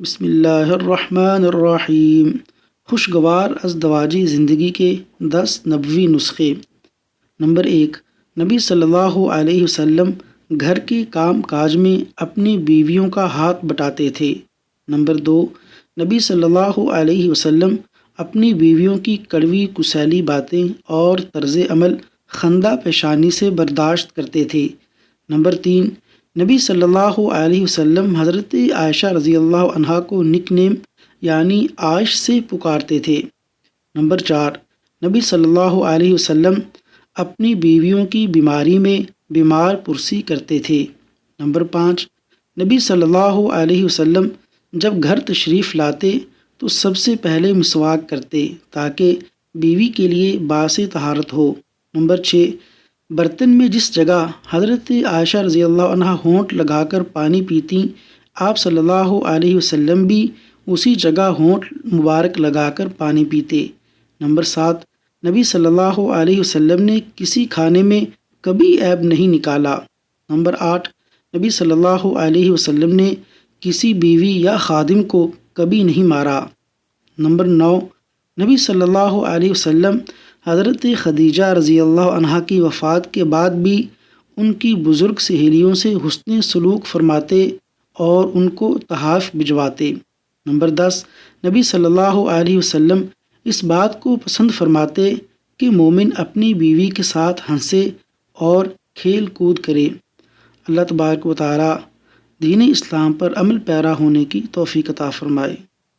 بسم اللہ الرحمن الرحیم۔ خوشگوار ازدواجی زندگی کے 10 نبوی نسخے۔ نمبر 1، نبی صلی اللہ علیہ وسلم گھر کے کام کاج میں اپنی بیویوں کا ہاتھ بٹاتے تھے۔ نمبر 2، نبی صلی اللہ علیہ وسلم اپنی بیویوں کی کڑوی کسیلی باتیں اور طرز عمل خندہ پیشانی سے برداشت کرتے تھے۔ نمبر 3، نبی صلی اللہ علیہ وسلم حضرت عائشہ رضی اللہ عنہا کو نک نیم یعنی عائش سے پکارتے تھے۔ نمبر 4، نبی صلی اللہ علیہ وسلم اپنی بیویوں کی بیماری میں بیمار پرسی کرتے تھے۔ نمبر 5، نبی صلی اللہ علیہ وسلم جب گھر تشریف لاتے تو سب سے پہلے مسواک کرتے تاکہ بیوی کے لیے باعث طہارت ہو۔ نمبر 6، برتن میں جس جگہ حضرت عائشہ رضی اللہ عنہ ہونٹ لگا کر پانی پیتیں، آپ صلی اللہ علیہ وسلم بھی اسی جگہ ہونٹ مبارک لگا کر پانی پیتے۔ نمبر 7، نبی صلی اللہ علیہ وسلم نے کسی کھانے میں کبھی عیب نہیں نکالا۔ نمبر 8، نبی صلی اللہ علیہ وسلم نے کسی بیوی یا خادم کو کبھی نہیں مارا۔ نمبر 9، نبی صلی اللہ علیہ وسلم حضرت خدیجہ رضی اللہ عنہا کی وفات کے بعد بھی ان کی بزرگ سہیلیوں سے حسن سلوک فرماتے اور ان کو تحائف بھجواتے۔ نمبر 10، نبی صلی اللہ علیہ وسلم اس بات کو پسند فرماتے کہ مومن اپنی بیوی کے ساتھ ہنسے اور کھیل کود کرے۔ اللہ تبارک و تعالی دین اسلام پر عمل پیرا ہونے کی توفیق عطا فرمائے۔